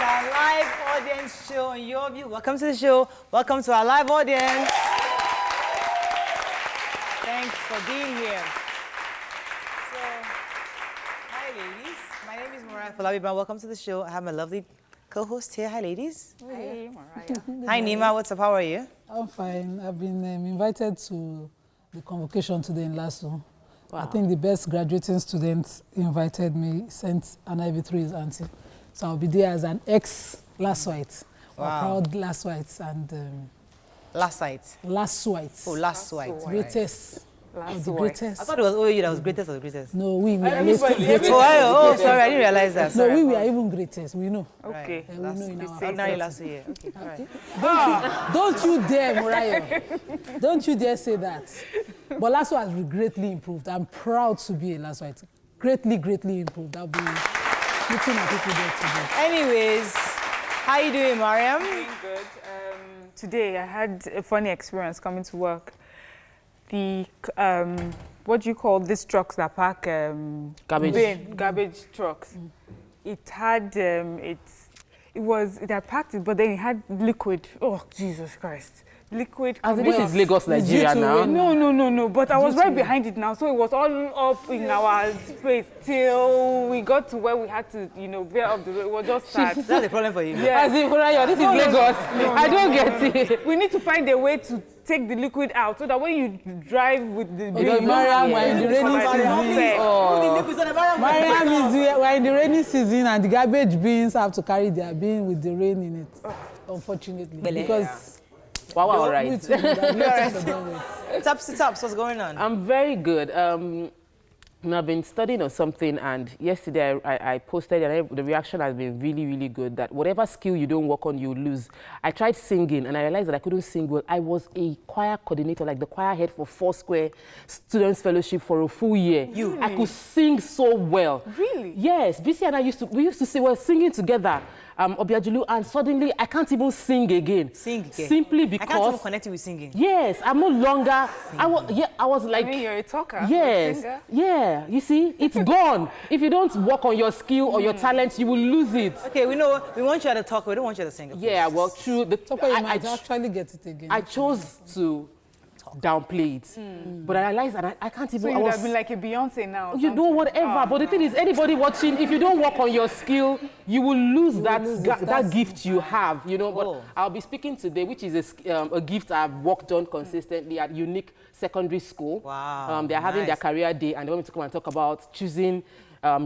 our live audience show on Your View. Welcome to the show. Welcome to our live audience. Thanks for being here. So, hi ladies. My name is Mariah Falabiban. Welcome to the show. I have my lovely co-host here. Hi ladies. Hey, Mariah. Hi Nima. What's up? How are you? I'm fine. I've been invited to the convocation today in Lasso. Wow. I think the best graduating student invited me, sent an IV through his auntie. So I'll be there as an ex-Lassoite. Wow. Proud Lassoite and... Last night. Lassoite. Oh, last white. Greatest. Last The white. greatest. I thought it was OU that was greatest of the greatest. No, we are Everybody- greatest. Oh, sorry, I didn't realize that. No, Sorry. we are even greatest. We know. Okay. We know in our Ordinary last year. Okay, all right. Don't you dare, Mariah. Don't you dare say that. But Lasso has greatly improved. I'm proud to be a Lassoite. Greatly, greatly improved. I'll be meeting my people there today. Anyways, how you doing, Mariam? Doing good. Today I had a funny experience coming to work. The what do you call these trucks that pack garbage trucks? It had it had packed it, but then it had liquid. Oh Jesus Christ! Liquid. As this is Lagos, Nigeria now. No. But I was right behind it now, so it was all up in our space till we got to where we had to, veer up the road. It was just sad. That's the problem for you. Yeah. As if, this is Lagos. I don't get it. We need to find a way to take the liquid out so that when you drive with the Mariam, we're in the rainy season. We're in the rainy season and the garbage bins have to carry their bin with the rain in it, unfortunately. Because Wow, all right. Taps, what's going on? I'm very good. I've been studying on something, and yesterday I posted, and the reaction has been really, really good, that whatever skill you don't work on, you lose. I tried singing, and I realized that I couldn't sing well. I was a choir coordinator, like the choir head for Foursquare Students Fellowship for a full year. Really? I could sing so well. Really? Yes. BC and I used to sing, we were singing together, Obiajulu, and suddenly I can't even sing again. Sing again. Simply because... I can't even connect you with singing. Yes, I'm no longer... I was like... I mean, you're a talker. Yes. A singer. Yeah. You see, it's gone. If you don't work on your skill or your talent, you will lose it. Okay, we know. We want you to talk. We don't want you to sing. Yeah, well, true. you might actually get it again. I chose to downplay it, but I realized that I can't even. So you would have been like a Beyonce now. You know, whatever. But the thing is, anybody watching, if you don't work on your skill, you will lose that gift you have. But I'll be speaking today, which is a gift I've worked on consistently at Unique Secondary School. Wow. They're having their career day, and they want me to come and talk about choosing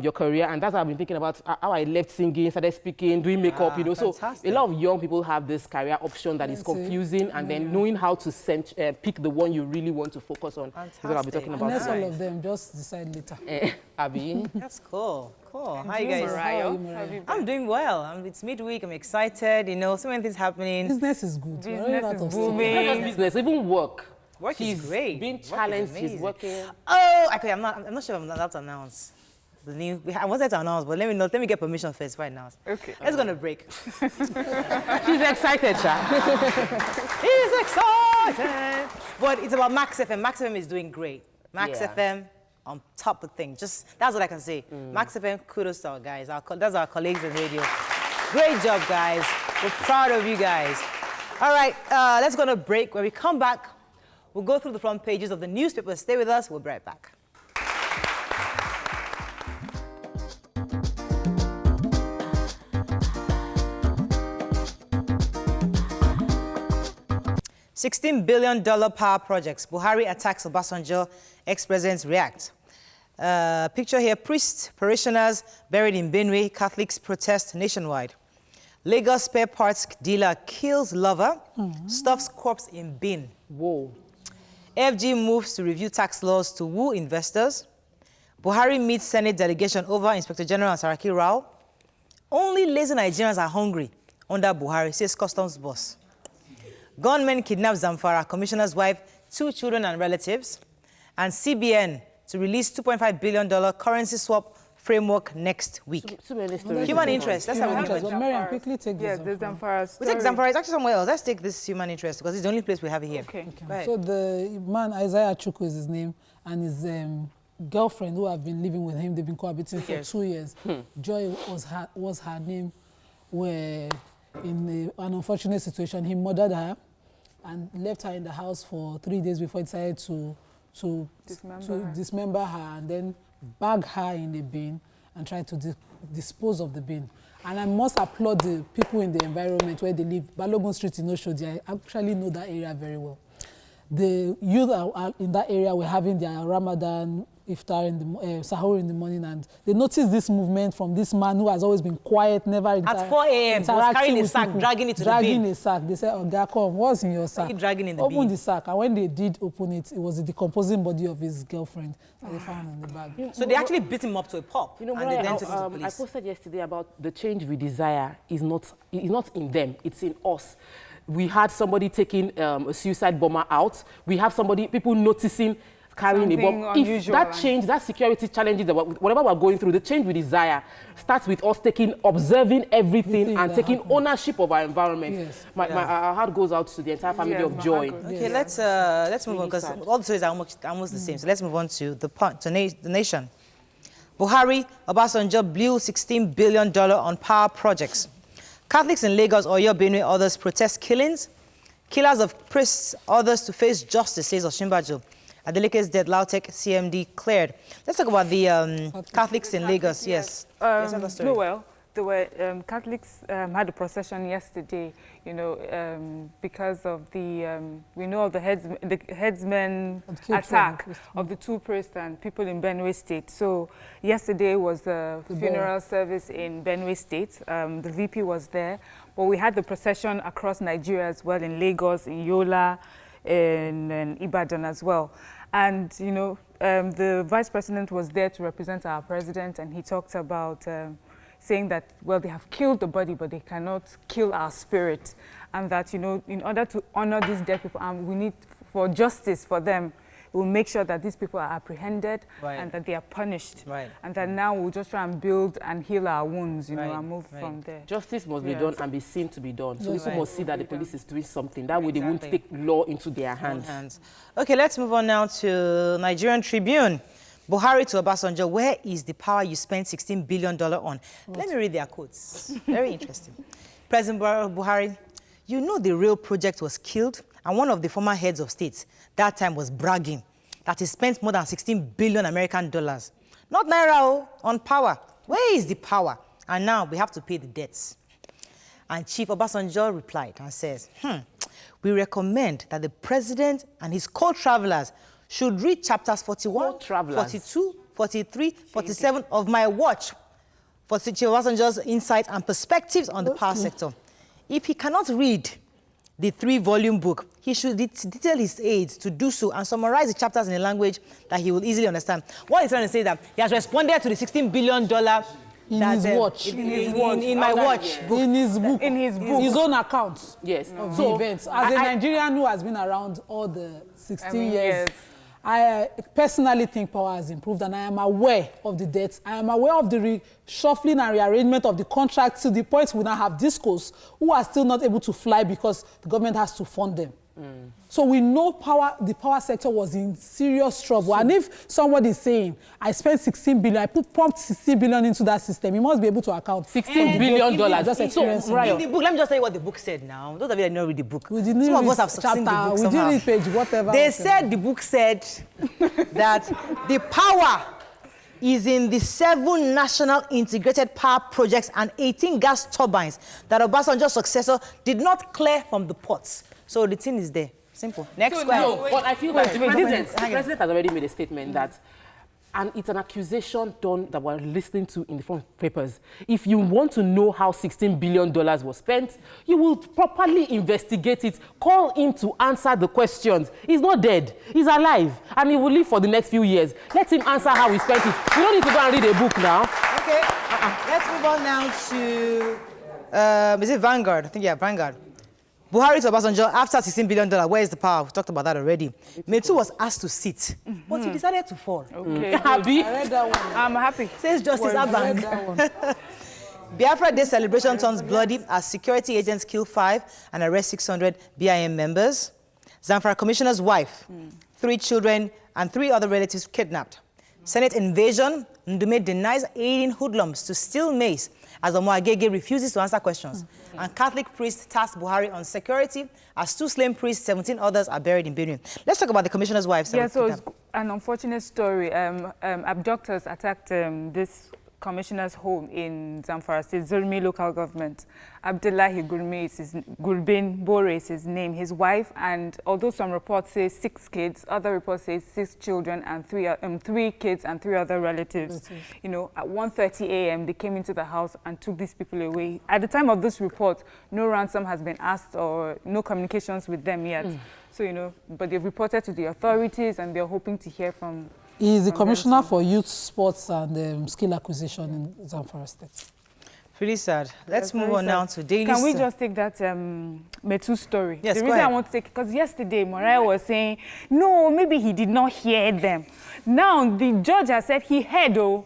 your career, and that's what I've been thinking about, how I left singing, started speaking, doing makeup, So a lot of young people have this career option that is confusing, and then knowing how to pick the one you really want to focus on is what I'll be talking about. Unless all of them just decide later. Abby? That's cool. How you guys? Mariah? I'm doing well. It's midweek. I'm excited. So many things happening. Business is good. Business is booming. Not just business, even work. Work is great. Being Work is challenged, she's amazing. working. Oh, okay. I'm not sure if I'm allowed to announce. I wanted to announce, but let me get permission first right now. Okay. Let's go on a break. She's excited, Sha. He's excited. But it's about Max FM. Max FM is doing great. Max FM on top of things. That's what I can say. Max FM, kudos to our guys. That's our colleagues in radio. Great job, guys. We're proud of you guys. All right, let's go on a break. When we come back, we'll go through the front pages of the newspapers. Stay with us. We'll be right back. $16 billion power projects. Buhari attacks Obasanjo. Ex-presidents react. Picture here, priests, parishioners buried in Benue. Catholics protest nationwide. Lagos spare parts dealer kills lover. Stuffs corpse in bin. Whoa. FG moves to review tax laws to woo investors. Buhari meets Senate delegation over Inspector General Saraki Rao. Only lazy Nigerians are hungry under Buhari, says customs boss. Gunmen kidnap Zamfara, commissioner's wife, 2 children and relatives. And CBN to release $2.5 billion currency swap framework next week. Human interest. That's how we do it. Mariam, quickly take this. Yeah, the Zamfara story. We take Zamfara. It's actually somewhere else. Let's take this human interest because it's the only place we have it here. Okay. So the man, Isaiah Chukwu is his name, and his girlfriend, who have been living with him, they've been cohabiting for 2 years. Joy was her name. were in an unfortunate situation. He murdered her and left her in the house for 3 days before he decided to dismember her and then bag her in a bin and try to dispose of the bin. And I must applaud the people in the environment where they live. Balogun Street in Oshodi, I actually know that area very well. The youth in that area were having their Ramadan iftar in the sahur in the morning, and they noticed this movement from this man who has always been quiet, never at 4 a.m. he was carrying a sack, people, dragging it to the bin. Dragging a sack. They said, "Oh, God, come, what's in your sack?" Dragging in the Open bin. the sack, and when they did open it, it was the decomposing body of his girlfriend that they found in the bag. So they actually beat him up to a pulp. You know, and they then took him to I police. posted yesterday about the change we desire is not in them, it's in us. We had somebody taking a suicide bomber out. We have people noticing carrying something a bomb. If that change, that security challenges, whatever we're going through, the change we desire starts with us observing everything and taking ownership of our environment. Yes. Our heart goes out to the entire family of Joy. Okay, let's move on, because all the stories are almost the same. So let's move on to the nation. Buhari, Obasanjo blew $16 billion on power projects. Catholics in Lagos, Oyo, Benue, others protest killings. Killers of priests, others to face justice, says Osinbajo. Adelike's dead, Lautech CMD cleared. Let's talk about the Catholics in Lagos. Yes. No, well, there were Catholics had a procession yesterday, you know, because of the we know of the headsmen attack of the 2 priests and people in Benue State. So yesterday was the funeral service in Benue State. The VP was there, but we had the procession across Nigeria as well, in Lagos, in Yola, in Ibadan as well. And, you know, the vice president was there to represent our president, and he talked about saying that, well, they have killed the body, but they cannot kill our spirit. And that, you know, in order to honor these dead people, we need for justice for them. We'll make sure that these people are apprehended and that they are punished. And that now we'll just try and build and heal our wounds, you know, and move from there. Justice must be done and be seen to be done. So people must see that the police is doing something. That way they won't take law into their hands. Okay, let's move on now to Nigerian Tribune. Buhari to Obasanjo, where is the power you spent $16 billion on? Let me read their quotes. Very interesting. President Buhari, you know the real project was killed, and one of the former heads of state that time was bragging that he spent more than 16 billion American dollars. Not Naira, on power. Where is the power? And now we have to pay the debts. And Chief Obasanjo replied and says, we recommend that the president and his co-travelers should read chapters 41, 42, 43, 47 of my watch for Chief Obasanjo's insights and perspectives on the power sector. If he cannot read the 3-volume book, he should detail his aides to do so and summarize the chapters in a language that he will easily understand. What he's trying to say is that he has responded to the $16 billion in his watch. In my watch. In his book. In his book. His own account. Yes. Of the events. As a Nigerian who has been around all the 16 years, I personally think power has improved, and I am aware of the debts. I am aware of the reshuffling and rearrangement of the contracts to the point we now have discos who are still not able to fly because the government has to fund them. So we know the power sector was in serious trouble. And if somebody is saying, I spent 16 billion, I pumped 16 billion into that system, he must be able to account $16 billion. Just experience. In the book, let me just tell you what the book said now. Those of you that don't read the book. We didn't Some of read us have seen the book we somehow. didn't read page, whatever. They said, the book said that the power is in the 7 national integrated power projects and 18 gas turbines that Obasanjo's successor did not clear from the ports. So the thing is there. Simple. Next question. No, but I feel that the president has already made a statement that, and it's an accusation done that we're listening to in the front papers. If you want to know how $16 billion was spent, you will properly investigate it. Call him to answer the questions. He's not dead. He's alive. And he will live for the next few years. Let him answer how he spent it. You don't need to go and read a book now. Okay. Let's move on now to, is it Vanguard? I think, yeah, Vanguard. Buhari to Obasanjo, after $16 billion, where is the power? We talked about that already. Metu was asked to sit, but he decided to fall. Okay. Happy? I read that one. I'm happy. Says Justice Abang. Biafra Day celebration turns bloody as security agents kill 5 and arrest 600 BIM members. Zamfara commissioner's wife, 3 children and 3 other relatives kidnapped. Senate invasion, Ndume denies aiding hoodlums to steal maize as Omoagege refuses to answer questions. And Catholic priest tasked Buhari on security as 2 slain priests, 17 others are buried in Benue. Let's talk about the commissioner's wife. Yeah, so it's an unfortunate story. Abductors attacked this commissioner's home in Zamfara State, Zurmi local government. Abdullahi Gurbin Bore is his name, his wife, and although some reports say 6 kids, other reports say 6 children and 3 kids and 3 other relatives. You know, at 1:30 a.m. they came into the house and took these people away. At the time of this report, no ransom has been asked or no communications with them yet. So, you know, but they've reported to the authorities and they're hoping to hear from. He is the commissioner for youth, sports and skill acquisition in Zamfara State. Pretty sad. Let's move on now to Daily Can we just take that Metu story? Yes, the reason I want to take it, because yesterday Mariah was saying, no, maybe he did not hear them. Now the judge has said he heard, oh.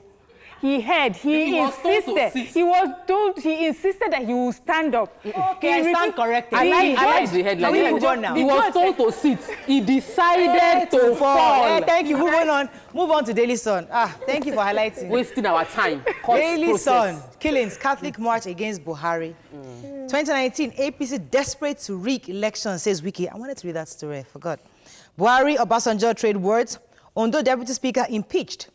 He heard, he insisted. He insisted that he will stand up. Okay, I stand corrected. I like the headline. He was told to sit. He decided to fall. Thank you. Moving on. Move on to Daily Sun. Thank you for highlighting. Wasting our time. Daily Sun. Killings. Catholic march against Buhari. 2019. APC desperate to rig election, says Wiki. I wanted to read that story. I forgot. Buhari, Obasanjo trade words. Ondo Deputy Speaker impeached.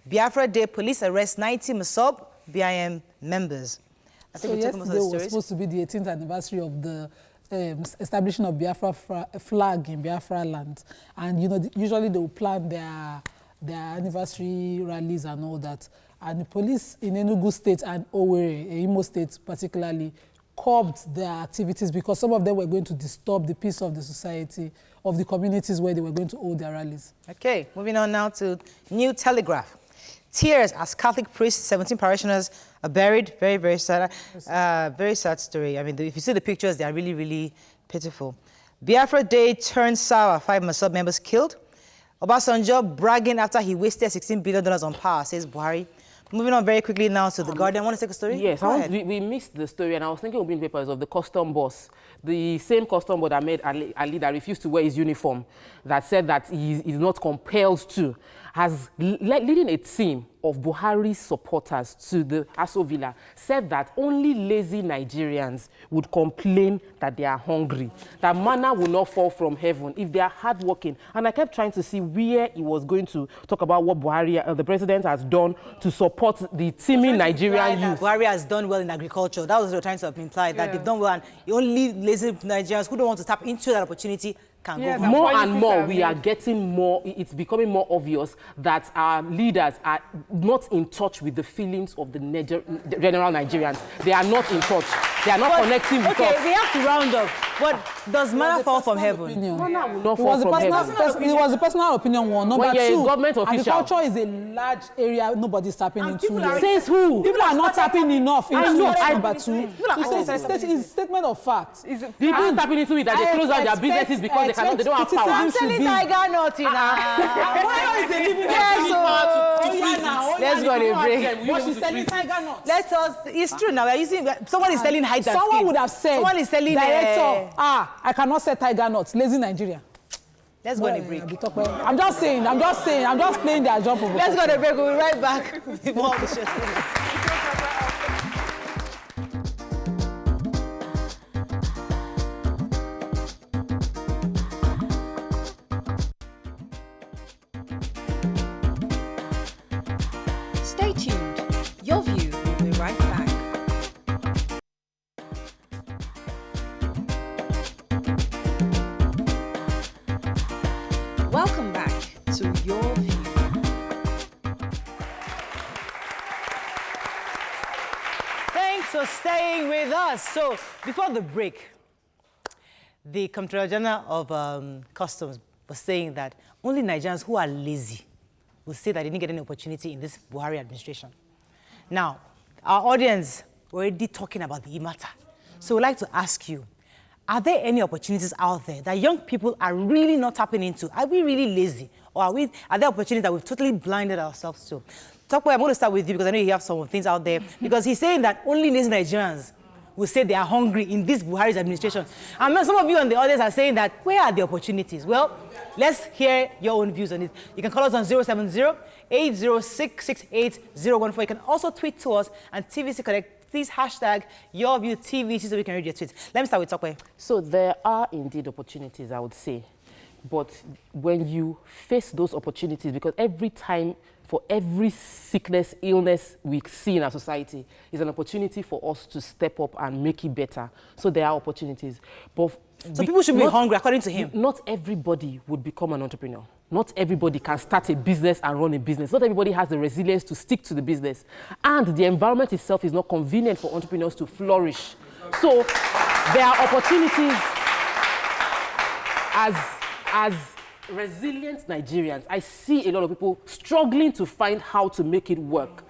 Biafra Day, police arrest 90 Mossab BIM members. I think so yesterday was supposed to be the 18th anniversary of the establishment of Biafra flag in Biafra land. And, you know, usually they will plan their anniversary rallies and all that. And the police in Enugu State and Owerri, Imo State particularly, curbed their activities because some of them were going to disturb the peace of the society, of the communities where they were going to hold their rallies. Okay, moving on now to New Telegraph. Tears as Catholic priests, 17 parishioners are buried. Very, very sad. Very sad story. I mean, if you see the pictures, they are really, really pitiful. Biafra Day turned sour. 5 Mossab members killed. Obasanjo bragging after he wasted $16 billion on power, says Buhari. Moving on very quickly now to The Guardian. Want to take a story? Yes, we missed the story, and I was thinking of being papers of the custom boss. The same custom boss that made Ali that refused to wear his uniform, that said that he is not compelled to, has leading a team of Buhari's supporters to the Aso Villa, said that only lazy Nigerians would complain that they are hungry, that manna will not fall from heaven if they are hardworking. And I kept trying to see where he was going to talk about what Buhari, the president, has done to support the teeming Nigerian youth. Buhari has done well in agriculture. That was what they were trying to imply, that they've done well, and only lazy Nigerians who don't want to tap into that opportunity can go. More and more, we are getting more, it's becoming more obvious that our leaders are not in touch with the feelings of the general Nigerians. They are not in touch. They are not connecting with us. Okay, we have to round up. But does manna fall from heaven? Manna will not fall from heaven. It was a personal opinion one. Number two, government official. Agriculture is a large area nobody's tapping into. Says who? People are not tapping enough into it. Number two, it's a statement of fact. People tapping into it that they close down their businesses because they don't have power. I'm selling tiger nut in Let's go on a break. But she's selling tiger nuts. It's true now. We're using, someone is selling hide that skin. Someone would have said, someone is selling director, I cannot sell tiger nuts. Lazy Nigeria. Let's go on a break. I'm just playing their job. Let's go on a break. We'll be right back with more of the show. Stay tuned. Your View will be right back. Welcome back to Your View. Thanks for staying with us. So, before the break, the Comptroller General of Customs was saying that only Nigerians who are lazy will say that they didn't get any opportunity in this Buhari administration. Now, our audience were already talking about the matter. So we'd like to ask you, are there any opportunities out there that young people are really not tapping into? Are we really lazy? Or are there opportunities that we've totally blinded ourselves to? Talkboy, I'm going to start with you because I know you have some things out there. Because he's saying that only lazy Nigerians will say they are hungry in this Buhari's administration. I know some of you and the others are saying that, where are the opportunities? Well, let's hear your own views on it. You can call us on 070-806-68014. You can also tweet to us and TVC Connect. Please hashtag your view TVC so we can read your tweets. Let me start with Tokwe. So there are indeed opportunities, I would say. But when you face those opportunities, because every time, for every sickness, illness we see in our society is an opportunity for us to step up and make it better. So there are opportunities. But so people should be hungry, according to him. Not everybody would become an entrepreneur. Not everybody can start a business and run a business. Not everybody has the resilience to stick to the business. And the environment itself is not convenient for entrepreneurs to flourish. So there are opportunities as resilient Nigerians. I see a lot of people struggling to find how to make it work.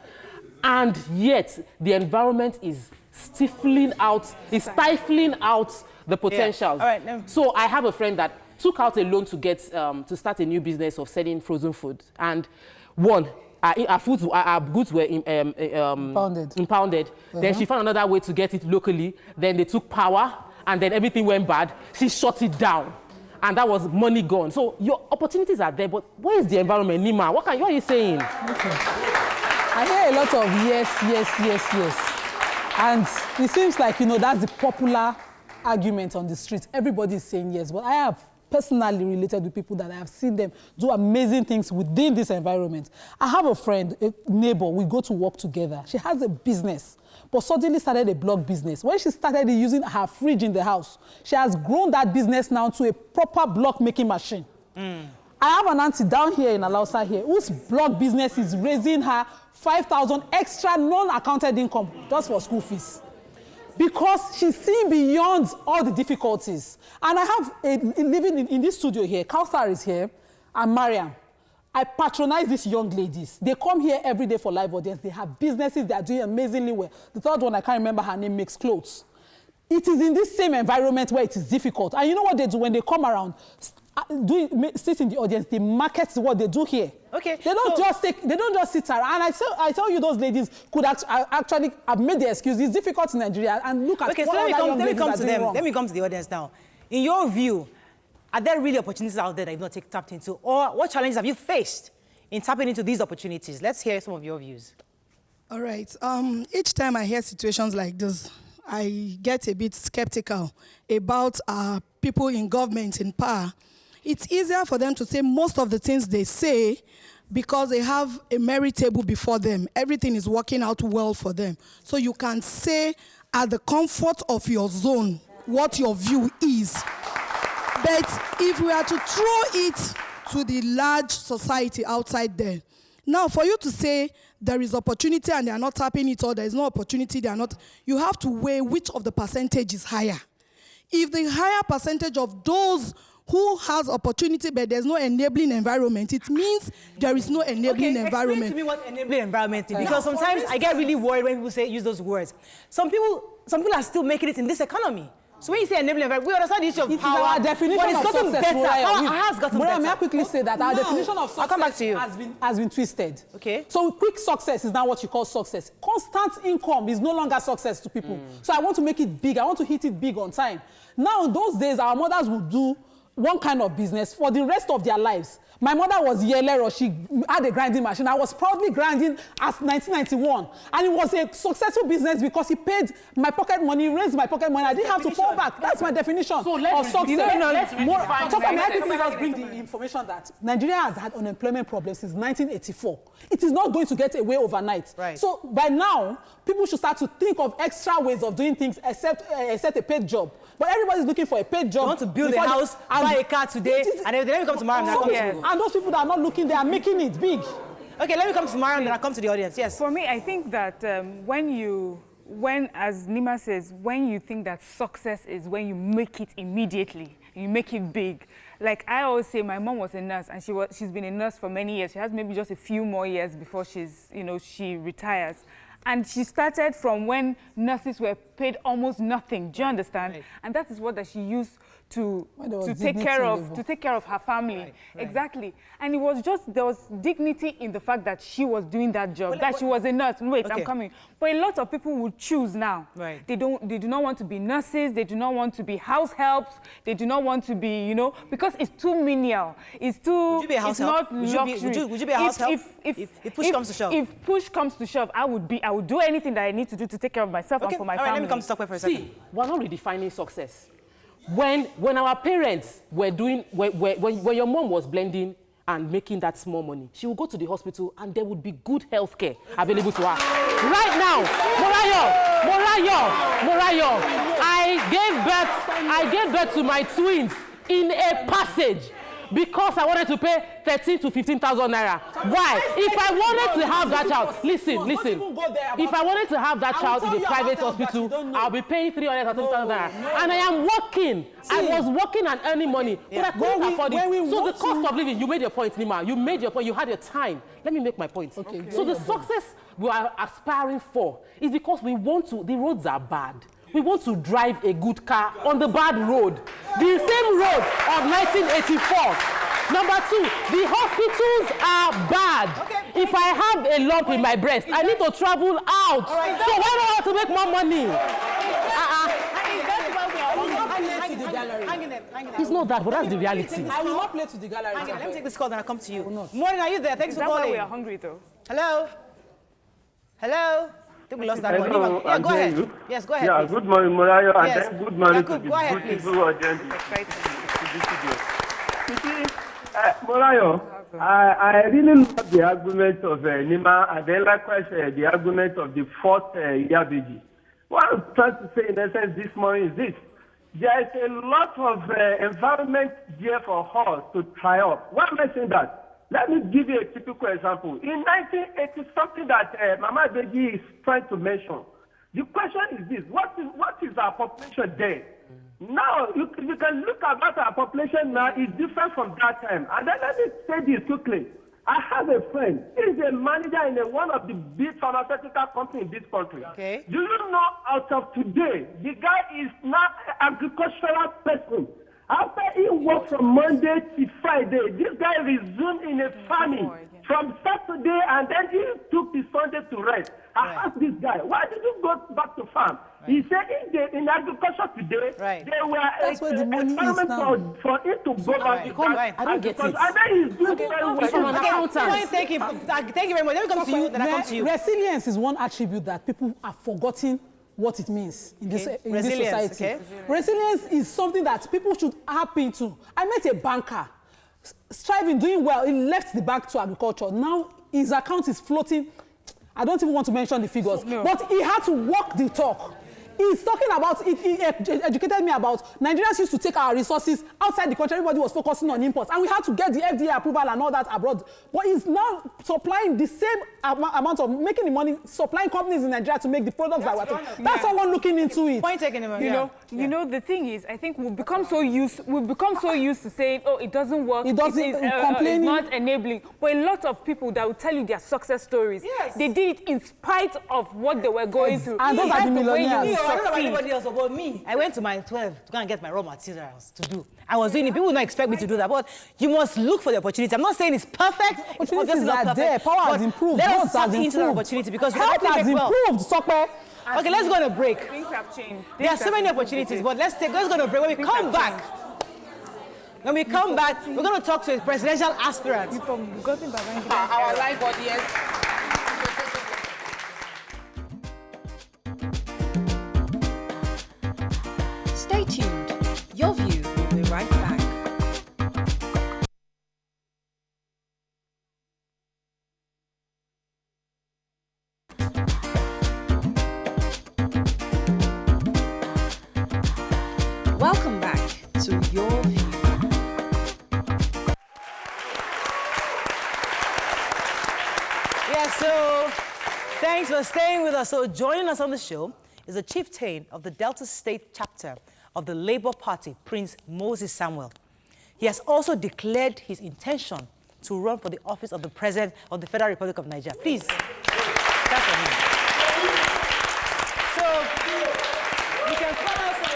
And yet the environment is stifling out, is stifling out the potentials. Yeah. All right, so I have a friend that took out a loan to get to start a new business of selling frozen food. And one, our goods were impounded. Then she found another way to get it locally. Then they took power, and then everything went bad. She shut it down. And that was money gone. So your opportunities are there, but where is the environment, Nima? What are you saying? Okay. I hear a lot of yes. And it seems like, that's the popular argument on the street. Everybody is saying yes, but I have personally related with people that I have seen them do amazing things within this environment. I have a friend, a neighbor, we go to work together. She has a business, but suddenly started a blog business. When she started using her fridge in the house, she has grown that business now to a proper block making machine. I have an auntie down here in Alausa here whose blog business is raising her 5,000 extra non-accounted income just for school fees. Because she's seeing beyond all the difficulties. And I have living in this studio here, Kauthar is here, and Mariam. I patronize these young ladies. They come here every day for live audience. They have businesses, they are doing amazingly well. The third one, I can't remember her name, makes clothes. It is in this same environment where it is difficult. And you know what they do when they come around? Sit in the audience, they market what they do here. Okay. They don't just sit around. And I tell you, those ladies could actually have made the excuse. It's difficult in Nigeria. And look at okay, so let me come to them. Let me come to the audience now. In your view, are there really opportunities out there that you've not tapped into? Or what challenges have you faced in tapping into these opportunities? Let's hear some of your views. All right. Each time I hear situations like this, I get a bit skeptical about people in government, in power. It's easier for them to say most of the things they say because they have a merit table before them. Everything is working out well for them. So you can say at the comfort of your zone what your view is. But if we are to throw it to the large society outside there, now for you to say there is opportunity and they are not tapping it, or there is no opportunity, they are not, you have to weigh which of the percentage is higher. If the higher percentage of those who has opportunity but there's no enabling environment, it means there is no enabling environment. Explain to me what enabling environment is, because sometimes I get really worried when people use those words. Some people are still making it in this economy. So when you say enabling environment, we understand the issue of power. Our definition but it's of gotten success, better. Power has gotten better. May I quickly say that our definition of success I'll come back to you. has been twisted. Okay. So quick success is now what you call success. Constant income is no longer success to people. So I want to make it big. I want to hit it big on time. Now, in those days, our mothers would do one kind of business for the rest of their lives. My mother was Yelero. She had a grinding machine. I was proudly grinding as 1991. And it was a successful business because it paid my pocket money, raised my pocket money. I didn't have to fall back. That's my definition of success. Let's Let's bring the information that Nigeria has had unemployment problems since 1984. It is not going to get away overnight. Right. So by now, people should start to think of extra ways of doing things except a paid job. But everybody's looking for a paid job. You want to build a house, buy a car today, and then let me come to Mariam. And those people that are not looking, they are making it big. Okay, let me come to Mariam, then I'll come to the audience. Yes. For me, I think that when, as Nima says, when you think that success is when you make it immediately, you make it big. Like I always say, my mom was a nurse, and she's been a nurse for many years. She has maybe just a few more years before she retires. And she started from when nurses were paid almost nothing. Do you understand? Right. And that is what she used to When take care of her family. Right. Exactly. And it was just, there was dignity in the fact that she was doing that job, she was a nurse. Wait, I'm coming. But a lot of people would choose now. Right. They do not want to be nurses, they do not want to be house helps, they do not want to be, because it's too menial. It's too, would you be a house it's help? not luxury. Would you be a house help? If push comes to shove. If push comes to shove, I would do anything that I need to do to take care of myself and for my family. Let me come to Stockwell for a second. See, we're not redefining success. When our parents were doing, when your mom was blending and making that small money, she would go to the hospital and there would be good health care available to her. Right now, Morayo, I gave birth to my twins in a passage because I wanted to pay 13 to 15,000 naira. Why? If I wanted to have that child, listen. If I wanted to have that child in a private hospital, I'll be paying 300,000 naira. And I am working. I was working and earning money, but I couldn't afford it. So the cost of living, you made your point, Nima. You made your point. You had your time. Let me make my point. Okay. So the success we are aspiring for is because we want to. The roads are bad. We want to drive a good car on the bad road. The same road of 1984. Number two, the hospitals are bad. Okay. If I have a lump in my breast, I need to travel out. Right. So why do I have to make more money? It's not that, but that's the reality. I will not play to the gallery. Let me take this call, then I'll come to you. Morning, are you there? Thanks for calling. That's why we are hungry, though. Hello? Hello? I think we lost that one. Hello, Yeah, go ahead. Yes, go ahead. Yeah, please. good morning, Morayo, and Yes. then good morning Yakub, to the go ahead, beautiful audience. You see, Morayo, I really love the argument of Nima, and then likewise the argument of the fourth Yabiji. What I'm trying to say in essence this morning is this. There is a lot of environment there for us to try up. Why am I saying that? Let me give you a typical example. In 1980, something that Mama Beji is trying to mention. The question is this: what is our population then? Now, you can look at what our population now is different from that time. And then let me say this quickly. I have a friend. He is a manager in one of the big pharmaceutical companies in this country. Okay. Do you know, out of today, the guy is not an agricultural person. After he worked from Monday to Friday, this guy resumed in a farming from Saturday, and then he took the Sunday to rest. I asked this guy, why did you go back to farm? He said in agriculture today, they were that's where the money is now. for it to go back because I don't get it. And then he's doing very well. Thank you very much. Let me come to you, then I come to you. Resilience is one attribute that people have forgotten what it means in this society. Okay. Resilience is something that people should happen to. I met a banker, striving, doing well. He left the bank to agriculture. Now his account is floating. I don't even want to mention the figures, but he had to walk the talk. He's talking about, he educated me about Nigerians used to take our resources outside the country. Everybody was focusing on imports. And we had to get the FDA approval and all that abroad. But he's now supplying the same amount of, making the money, supplying companies in Nigeria to make the products that we're taking. That's someone looking into it. Point taken, You know, the thing is, I think we've become so used to saying, oh, it doesn't work. It doesn't, it's not enabling. But a lot of people that will tell you their success stories, they did it in spite of what they were going through. And those are the millionaires. I don't know about anybody else, but me, I went to my 12 to go and get my raw materials to do. I was doing it. People would not expect me to do that, but you must look for the opportunity. I'm not saying it's perfect. Opportunities are there. Power has improved. Let us tap into the opportunity because health has improved. Sope. Okay, let's go on a break. Things have changed. There are so many opportunities, but let's go on a break. When we come back, we're going to talk to a presidential aspirant. Our live audience. Stay tuned. Your View will be right back. Welcome back to Your View. Yeah, so thanks for staying with us. So joining us on the show is the chieftain of the Delta State chapter of the Labour Party, Prince Moses Samuel. He has also declared his intention to run for the office of the President of the Federal Republic of Nigeria. Please, clap for him. So you can call us on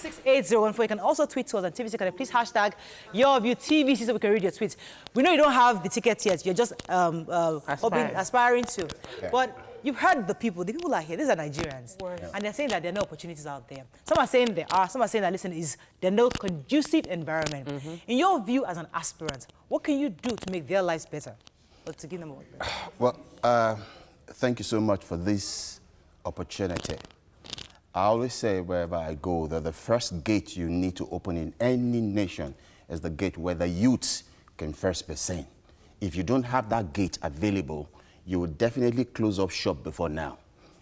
68014. You can also tweet to us on TVC Connect. Please hashtag your view TVC so we can read your tweets. We know you don't have the ticket yet. You're just aspiring to. Yeah. But you've heard the people. The people are here. These are Nigerians. And they're saying that there are no opportunities out there. Some are saying there are. Some are saying that, listen, there's no conducive environment. In your view as an aspirant, what can you do to make their lives better? Or to give them more? Well, thank you so much for this opportunity. I always say wherever I go that the first gate you need to open in any nation is the gate where the youths can first be seen. If you don't have that gate available, you will definitely close up shop before now.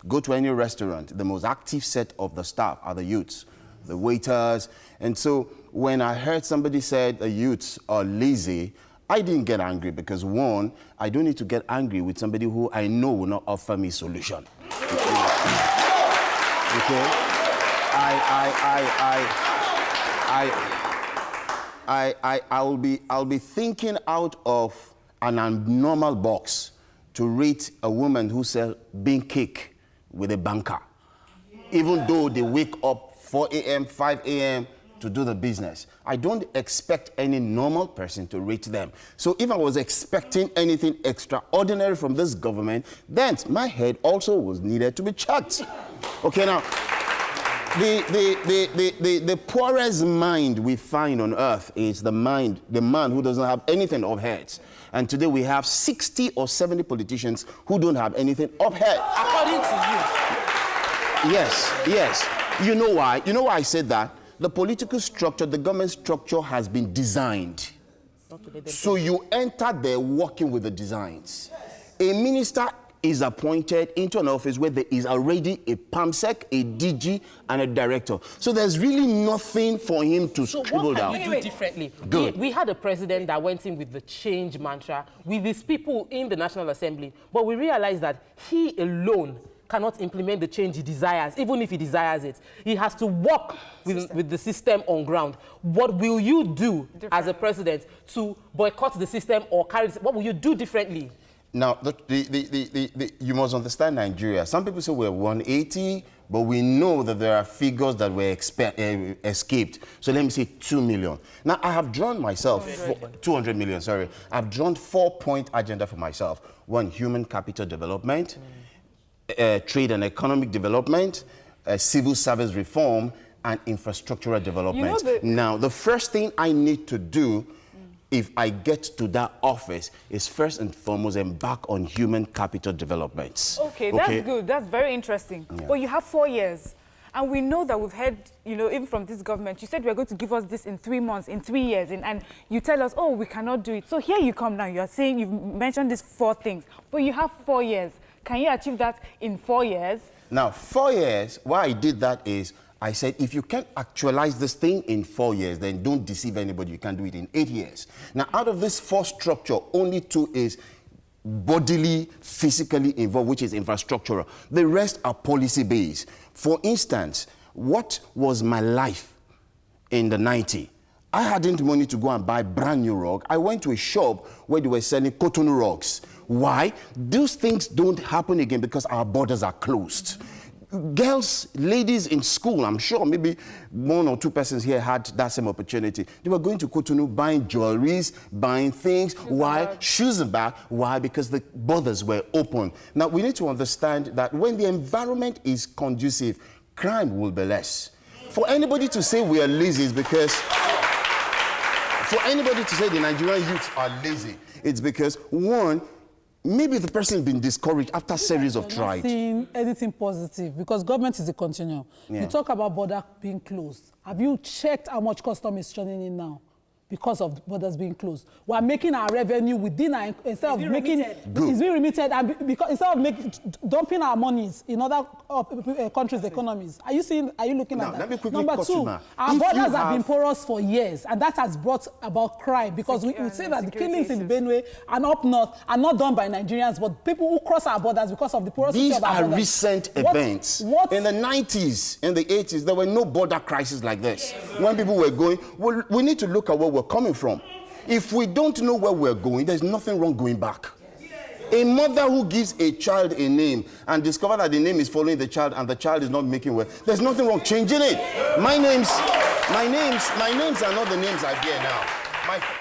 Go to any restaurant, the most active set of the staff are the youths, the waiters. And so when I heard somebody said the youths are lazy, I didn't get angry because, one, I don't need to get angry with somebody who I know will not offer me solution. Okay? I'll be thinking out of an abnormal box to rate a woman who sells bean cake with a banker, even though they wake up 4 a.m., 5 a.m. to do the business. I don't expect any normal person to rate them. So if I was expecting anything extraordinary from this government, then my head also was needed to be checked. Okay, now, the poorest mind we find on earth is the man who doesn't have anything of heads. And today we have 60 or 70 politicians who don't have anything of head. According to you. Yes. You know why? You know why I said that? The political structure, the government structure has been designed. So you enter there working with the designs. A minister is appointed into an office where there is already a PAMSEC, a DG, and a director. So there's really nothing for him to scribble down. So what can you do differently? Good. We had a president that went in with the change mantra with his people in the National Assembly, but we realized that he alone cannot implement the change he desires, even if he desires it. He has to work with the system on ground. What will you do as a president to boycott the system or carry it? What will you do differently? Now, you must understand Nigeria. Some people say we're 180, but we know that there are figures that were escaped. So let me say 2 million. Now, I have drawn myself, 200 million, sorry. I've drawn 4-point agenda for myself. 1, human capital development, trade and economic development, civil service reform, and infrastructural development. You know now, the first thing I need to do if I get to that office is first and foremost embark on human capital developments. Okay, that's good. That's very interesting. Yeah. But you have 4 years. And we know that we've heard, you know, even from this government, you said we're going to give us this in 3 months, in 3 years, and you tell us, oh, we cannot do it. So here you come now. You're saying, you've mentioned these 4 things, but you have 4 years. Can you achieve that in 4 years? Now, 4 years, why I did that is, I said, if you can't actualize this thing in 4 years, then don't deceive anybody. You can do it in 8 years. Now, out of this 4 structure, only 2 is bodily, physically involved, which is infrastructural. The rest are policy-based. For instance, what was my life in the 90s? I hadn't money to go and buy brand new rug. I went to a shop where they were selling Cotonou rugs. Why? Those things don't happen again because our borders are closed. Girls, ladies in school, I'm sure maybe 1 or 2 persons here had that same opportunity. They were going to Cotonou, buying jewelries, buying things. Why? Shoes and bags. Why? Because the borders were open. Now, we need to understand that when the environment is conducive, crime will be less. For anybody to say we are lazy is because... For anybody to say the Nigerian youths are lazy, it's because, 1, maybe the person has been discouraged after a series of tries. Not seeing anything positive because government is a continuum. Yeah. You talk about border being closed. Have you checked how much custom is churning in now because of borders being closed? We are making our revenue within our instead of making it's being remitted and because instead of dumping our monies in other countries' economies. Are you looking at that? Let me quickly Number 2, our borders have been porous for years, and that has brought about crime because we say that the killings in Benue and up north are not done by Nigerians, but people who cross our borders because of the porosity of our borders. These are recent events. In the 90s, in the 80s, there were no border crises like this. When people were going, well, we need to look at where we're coming from. If we don't know where we're going, there's nothing wrong going back. A mother who gives a child a name and discover that the name is following the child and the child is not making well, there's nothing wrong changing it. My names are not the names I bear now.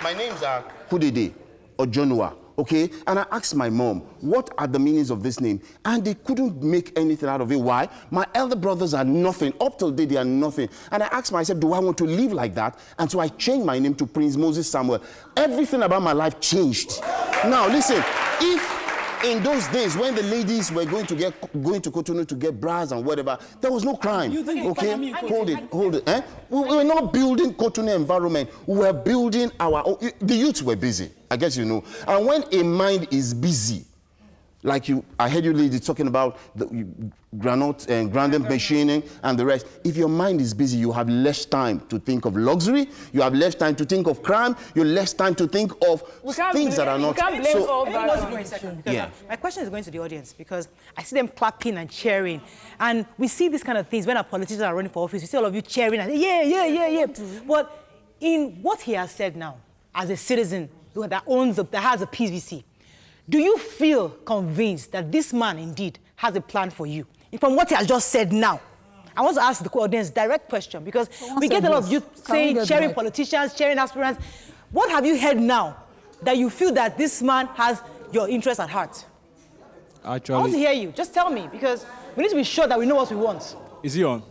My names are Kudede or Jonua. Okay, and I asked my mom, what are the meanings of this name? And they couldn't make anything out of it. Why? My elder brothers are nothing. Up till today, they are nothing. And I asked myself, do I want to live like that? And so I changed my name to Prince Moses Samuel. Everything about my life changed. Now, listen, if in those days when the ladies were going to Cotonou to get bras and whatever, there was no crime. Okay, hold it. Eh? We were not building Cotonou environment. We were building our own. The youths were busy. I guess you know. And when a mind is busy, like I heard you ladies talking about the grinding machining and the rest. If your mind is busy, you have less time to think of luxury. You have less time to think of crime. You have less time to think of things that are not. We can't blame all that. Yeah. My question is going to the audience because I see them clapping and cheering, and we see these kind of things when our politicians are running for office. We see all of you cheering and yeah. But in what he has said now, as a citizen that has a PVC, do you feel convinced that this man indeed has a plan for you? From what he has just said now, I want to ask the audience direct question because we get a lot of youth saying, sharing politicians, sharing aspirants. What have you heard now that you feel that this man has your interest at heart? Actually, I want to hear you. Just tell me because we need to be sure that we know what we want. Is he on?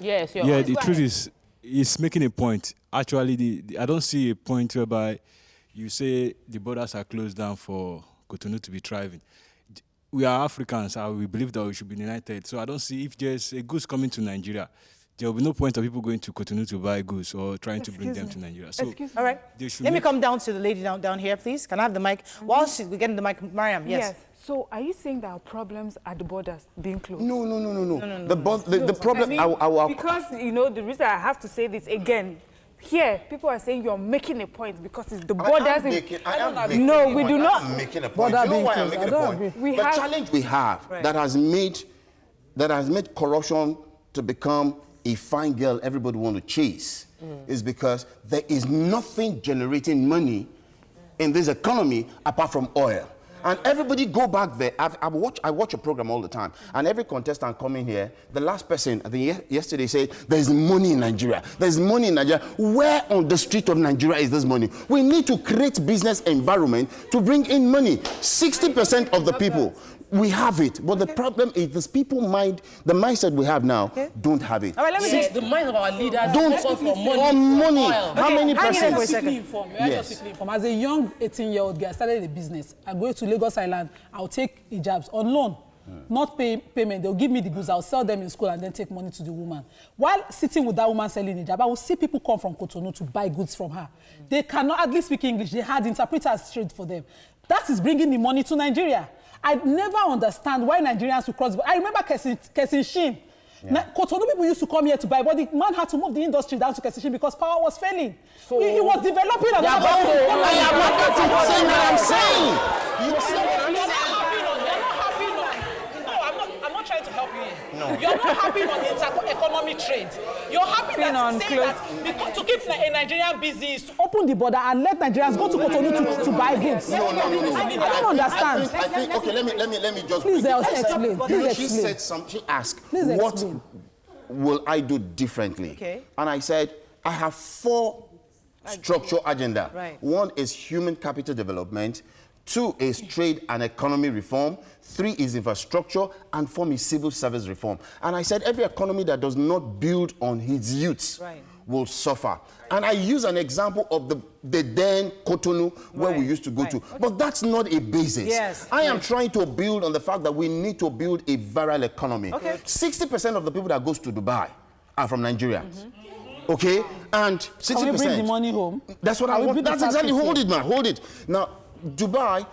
Yes, you're yeah, on. the truth is, he's making a point. Actually, I don't see a point whereby you say the borders are closed down for Cotonou to be thriving. We are Africans, and we believe that we should be united. So I don't see if there's a goods coming to Nigeria, there will be no point of people going to Cotonou to buy goods or trying to bring them to Nigeria. So all right. Let me come down to the lady down here, please. Can I have the mic? While we're getting the mic, Mariam, yes. So are you saying there are problems at the borders being closed? No. The problem... Because, you know, the reason I have to say this again, here, people are saying you're making a point because it's the borders. No, we do not. I'm making a point. You know why I'm making a point? The challenge we have that has made corruption to become a fine girl everybody want to chase is because there is nothing generating money in this economy apart from oil. And everybody go back there. I watch a program all the time. And every contestant coming here, the last person, I think yesterday said, there's money in Nigeria. There's money in Nigeria. Where on the street of Nigeria is this money? We need to create business environment to bring in money. 60% of the people, we have it. But the problem is this people mind, the mindset we have now, don't have it. All right, let me say the mind of our leaders don't focus for money. On money. Okay, how many percent? Yes. As a young 18-year-old girl, I started a business. I go to Lagos Island, I'll take hijabs on loan. Not payment. They'll give me the goods, I'll sell them in school and then take money to the woman. While sitting with that woman selling hijab, I will see people come from Cotonou to buy goods from her. They cannot hardly speak English. They had interpreters trade for them. That is bringing the money to Nigeria. I never understand why Nigerians will cross. I remember Kesin Shin. Cotonou people used to come here to buy, but the man had to move the industry down to Kesin Shin because power was failing. So he was developing another I'm saying. I'm not trying to help you here. No. You're not happy on the economic trade. You're happy that saying that because to keep a Nigerian busy is to open the border and let Nigerians go to Cotonou to buy goods. No. I don't understand. I think okay, let me just... Please explain. She said something, she asked, what will I do differently? Okay. And I said, I have 4 structural agenda. Right. 1 is human capital development. 2 is trade and economy reform. 3 is infrastructure. And 4 is civil service reform. And I said every economy that does not build on its youths will suffer. And I use an example of the then Cotonou where we used to go to. But that's not a basis. Yes. I am trying to build on the fact that we need to build a viral economy. 60% of the people that goes to Dubai are from Nigeria. Okay? And 60%. Can we bring the money home? That's what I want. That's exactly, hold it, man, hold it. Now, Dubai,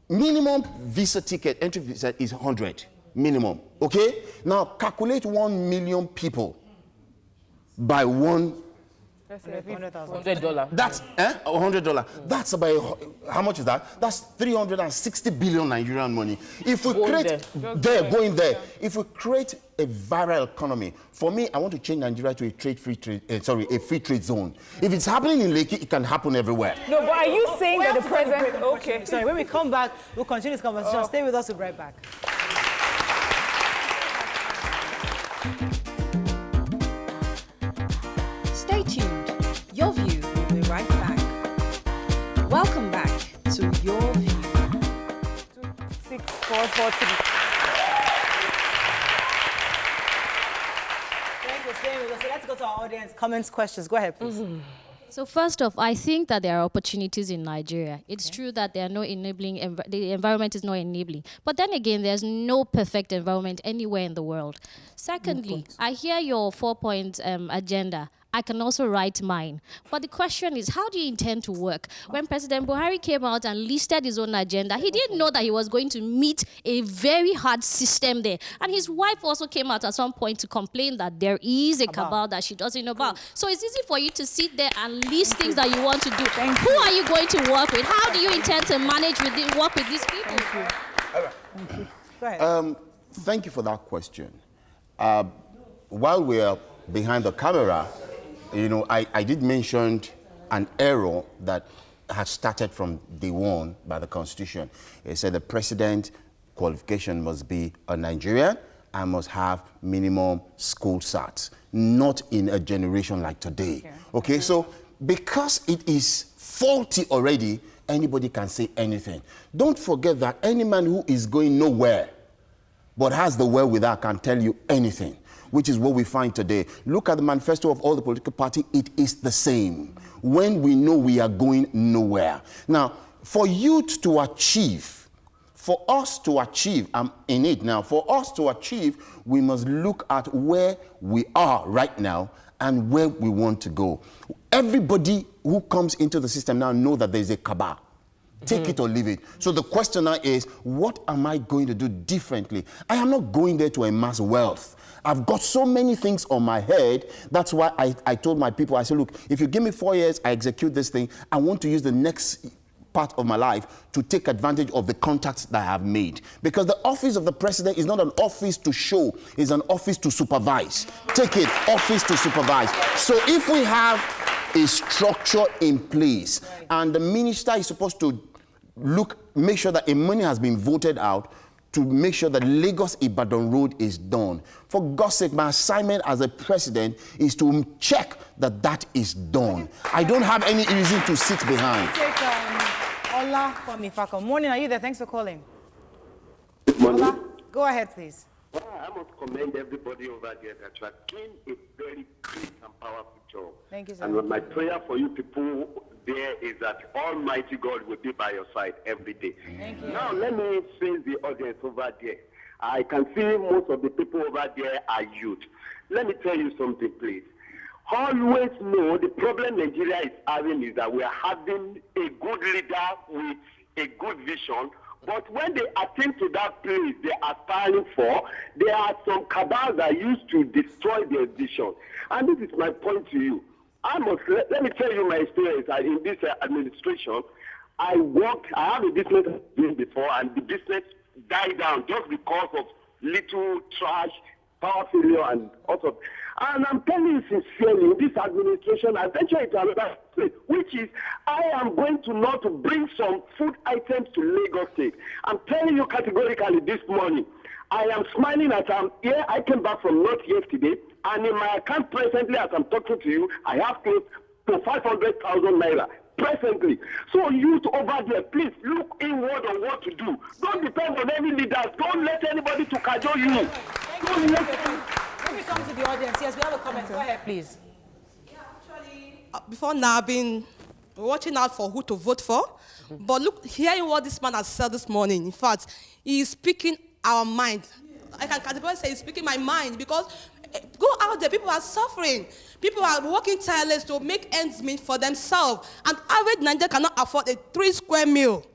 minimum visa ticket, entry visa is 100, minimum, okay? Now, calculate 1 million people by 1 $100. That's $100. That's about, how much is that? That's 360 billion Nigerian money. If we create, if we create a viral economy, for me, I want to change Nigeria to a free trade zone. If it's happening in Lekki, it can happen everywhere. No, but are you saying that the president... Okay. Sorry, when we come back, we'll continue this conversation. Stay with us, we'll be right back. Stay tuned. Your View will be right back. Welcome back to Your View. 26443. Thank you for staying with us. So let's go to our audience. Comments, questions. Go ahead, please. So first off, I think that there are opportunities in Nigeria. It's true that there are no enabling, the environment is not enabling. But then again, there's no perfect environment anywhere in the world. Secondly, I hear your 4-point agenda. I can also write mine. But the question is, how do you intend to work? When President Buhari came out and listed his own agenda, he didn't know that he was going to meet a very hard system there. And his wife also came out at some point to complain that there is a cabal that she doesn't know about. So it's easy for you to sit there and list things that you want to do. Who are you going to work with? How do you intend to manage with work with these people? All right. Go ahead. Thank you for that question. While we're behind the camera, you know, I did mention an error that had started from day one by the Constitution. It said the president qualification must be a Nigerian and must have minimum school certs, not in a generation like today. Okay, so because it is faulty already, anybody can say anything. Don't forget that any man who is going nowhere but has the wherewithal can tell you anything, which is what we find today. Look at the manifesto of all the political parties. It is the same. When we know we are going nowhere. Now, for youth to achieve, for us to achieve, I'm in it now, for us to achieve, we must look at where we are right now and where we want to go. Everybody who comes into the system now know that there's a cabal. Take it or leave it. So the question now is, what am I going to do differently? I am not going there to amass wealth. I've got so many things on my head. That's why I told my people, I said, look, if you give me 4 years, I execute this thing. I want to use the next part of my life to take advantage of the contacts that I have made. Because the office of the president is not an office to show, it's an office to supervise. Take it, office to supervise. So if we have a structure in place and the minister is supposed to make sure that a money has been voted out to make sure that Lagos-Ibadan road is done. For God's sake, my assignment as a president is to check that that is done. I don't have any reason to sit behind. Take Ola from Ifako. Morning, are you there? Thanks for calling. Good morning. Ola, go ahead, please. Well, I must commend everybody over there that you are doing a very great and powerful job. Thank you, sir. And my prayer for you people there is that Almighty God will be by your side every day. Thank you. Now, let me face the audience over there. I can see most of the people over there are youth. Let me tell you something, please. Always know the problem Nigeria is having is that we are having a good leader with a good vision. But when they attain to that place they are aspiring for, there are some cabals that used to destroy their vision. And this is my point to you. Let me tell you my experience in this administration. I have a business before, and the business died down just because of little trash, power failure, and also. And I'm telling you sincerely, in this administration, I venture into another place, which is I am going to not bring some food items to Lagos State. I'm telling you categorically this morning. I am smiling as I'm here. I came back from North yesterday, and in my account presently, as I'm talking to you, I have close to 500,000 naira presently. So youth over there, please look inward on what to do. Don't depend on any leaders. Don't let anybody to cajole you. Let me come to the audience. Yes, we have a comment. Go ahead, please. Yeah, actually, before now, I've been watching out for who to vote for. But look, hearing what this man has said this morning, in fact, he is speaking our mind. I can categorically say he's speaking my mind, because go out there, people are suffering. People are working tireless to make ends meet for themselves. And average Nigeria cannot afford a 3 square meal.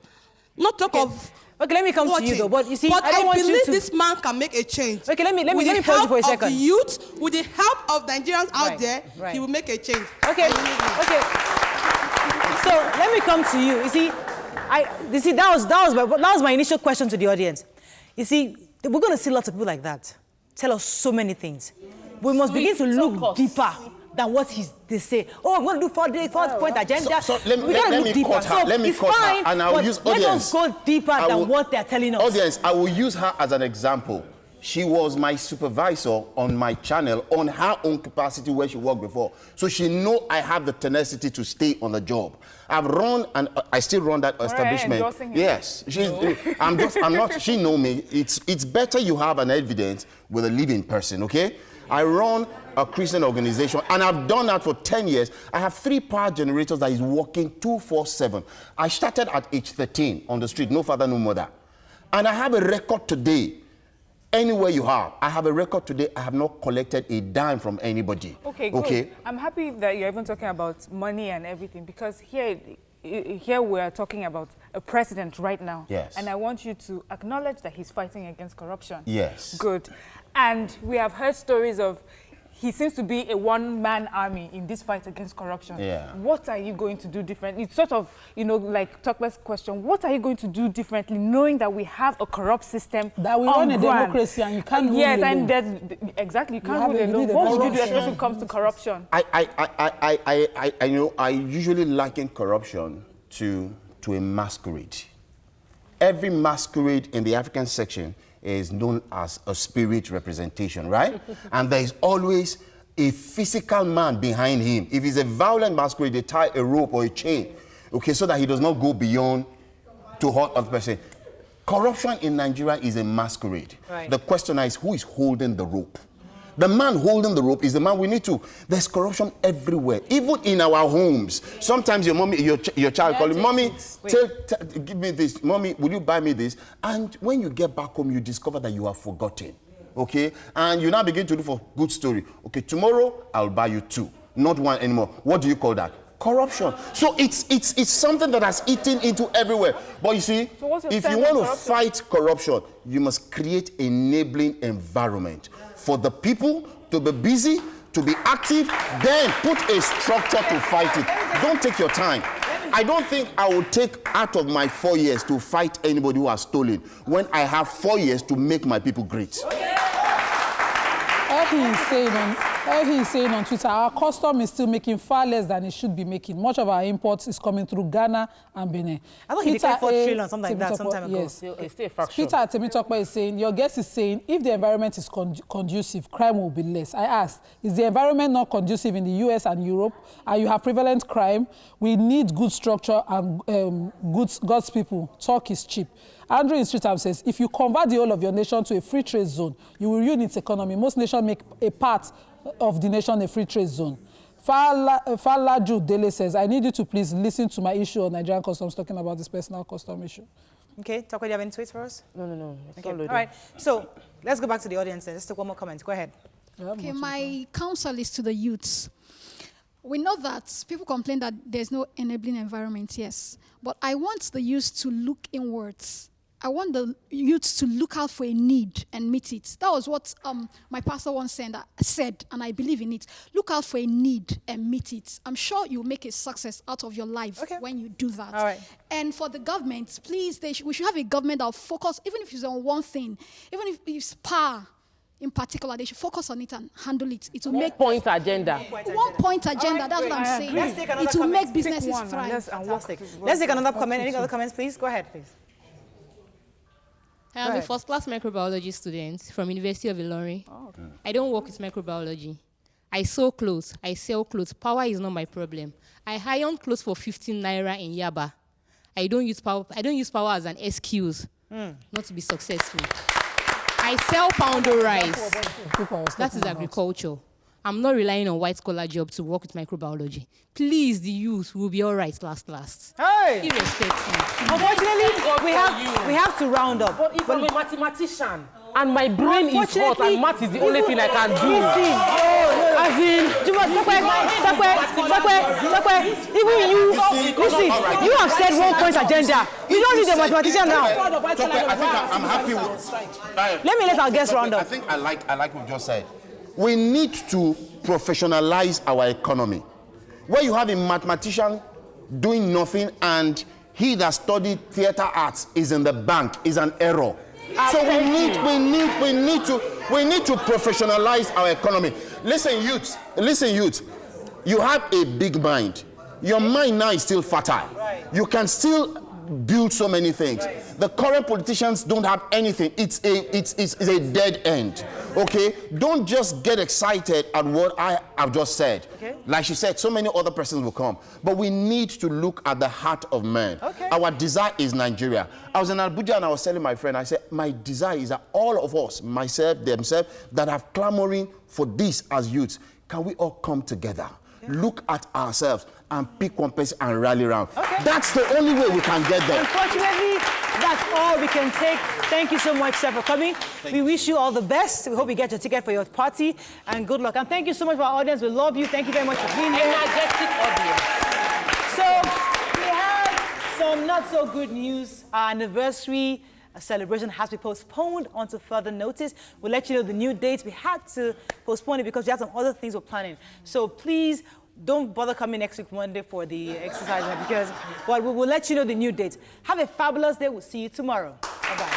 Not talk of Okay, let me come to you though. But you see, but I don't want you believe to... this man can make a change. Okay, let me pause you for a With the help second. of the youth, with the help of Nigerians out there, he will make a change. Okay, okay. So let me come to you. You see, that was my initial question to the audience. You see, we're going to see lots of people like that tell us so many things. We must begin to look deeper than what they say. Oh, I'm going to do 4-point agenda. So let me cut her. Let me cut her, and I'll use audience. Let us go deeper than what they're telling us. Audience, I will use her as an example. She was my supervisor on my channel on her own capacity where she worked before. So she know I have the tenacity to stay on the job. I've run and I still run that establishment. Yes, I'm not, she know me. It's better you have an evidence with a living person, okay? I run a Christian organization and I've done that for 10 years. I have 3 power generators that is working 24/7. I started at age 13 on the street, no father, no mother. And I have a record today. Anywhere you have, I have a record today. I have not collected a dime from anybody. Okay, good. Okay. I'm happy that you're even talking about money and everything, because here we are talking about a president right now. Yes. And I want you to acknowledge that he's fighting against corruption. Yes. Good. And we have heard stories of he seems to be a one-man army in this fight against corruption. Yeah. What are you going to do differently? It's sort of, you know, like Tokwe's question, what are you going to do differently knowing that we have a corrupt system that we run a democracy and you can't rule yes, alone. and exactly, you can't rule alone. What would you do especially when it comes to corruption? I know I usually liken corruption to a masquerade. Every masquerade in the African section is known as a spirit representation, right? And there is always a physical man behind him. If he's a violent masquerade, they tie a rope or a chain, okay, so that he does not go beyond to hurt other person. Corruption in Nigeria is a masquerade. Right. The question is, who is holding the rope? The man holding the rope is the man we need to. There's corruption everywhere, even in our homes. Sometimes your mommy, your child calling, mommy, give me this. Mommy, will you buy me this? And when you get back home, you discover that you have forgotten. Okay? And you now begin to look for good story. Okay, tomorrow I'll buy you 2, not 1 anymore. What do you call that? Corruption. So it's something that has eaten into everywhere. But you see, if you want to fight corruption, you must create an enabling environment for the people to be busy, to be active, then put a structure to fight it. Don't take your time. I don't think I will take out of my 4 years to fight anybody who has stolen when I have 4 years to make my people great. He is saying on Twitter, our custom is still making far less than it should be making. Much of our imports is coming through Ghana and Benin. I thought he declared 4 trillion, something like that, some time ago. Yes. It's still a fraction. Peter Temitokpa is saying, your guest is saying, if the environment is conducive, crime will be less. I asked, is the environment not conducive in the US and Europe, and you have prevalent crime? We need good structure and God's people. Talk is cheap. Andrew in Streetham says, if you convert the whole of your nation to a free trade zone, you will ruin its economy. Most nations make a part of the nation a free trade zone. Falaju Dele says, I need you to please listen to my issue on Nigerian customs, talking about this personal custom issue. Okay, Tokwe, do you have any tweets for us? No. Okay. All right, so let's go back to the audience then. Let's take one more comment. Go ahead. Okay, my counsel is to the youths. We know that people complain that there's no enabling environment, yes. But I want the youths to look inwards. I want the youths to look out for a need and meet it. That was what my pastor once said, and I believe in it. Look out for a need and meet it. I'm sure you'll make a success out of your life when you do that. All right. And for the government, please, we should have a government that will focus, even if it's on one thing, even if it's power in particular, they should focus on it and handle it. It will make point agenda. One point agenda. That's what I'm saying. It will make businesses thrive. Fantastic. Let's take another comment. Any other comments, please? Go ahead, please. I am a first-class microbiology student from University of Ilorin. I don't work with microbiology. I sew clothes. I sell clothes. Power is not my problem. I iron clothes for 15 naira in Yaba. I don't use power as an excuse not to be successful. I sell poundo rice. That is agriculture. I'm not relying on white-collar job to work with microbiology. Please, the youth will be all right last. Hey! Irrespective. Unfortunately, we have to round up. But if I'm a mathematician and my brain is hot and math is the only thing I can do. Listen, As in, even you, listen, you have said 1 point agenda. You don't need a mathematician now. I think I'm happy with. Let our guests round up. I think I like what you just said. We need to professionalize our economy. Where you have a mathematician doing nothing and he that studied theater arts is in the bank is an error. So we need to professionalize our economy. Listen, youth. You have a big mind. Your mind now is still fertile. You can still build so many things. The current politicians don't have anything. It's a dead end. Okay? Don't just get excited at what I have just said. Okay. Like she said, so many other persons will come. But we need to look at the heart of man. Okay. Our desire is Nigeria. I was in Abuja and I was telling my friend, I said, my desire is that all of us, myself, themselves, that have clamoring for this as youths, can we all come together? Okay. Look at ourselves and pick one person and rally around. Okay. That's the only way we can get there. Unfortunately, that's all we can take. Thank you so much, sir, for coming. We wish you all the best. We hope you get your ticket for your party, and good luck. And thank you so much for our audience. We love you. Thank you very much for being here. Energetic audience. So, we have some not so good news. Our anniversary celebration has been postponed until further notice. We'll let you know the new dates. We had to postpone it because we had some other things we're planning. So please, don't bother coming next week Monday for the exercise but we will let you know the new dates. Have a fabulous day. We'll see you tomorrow. Bye-bye.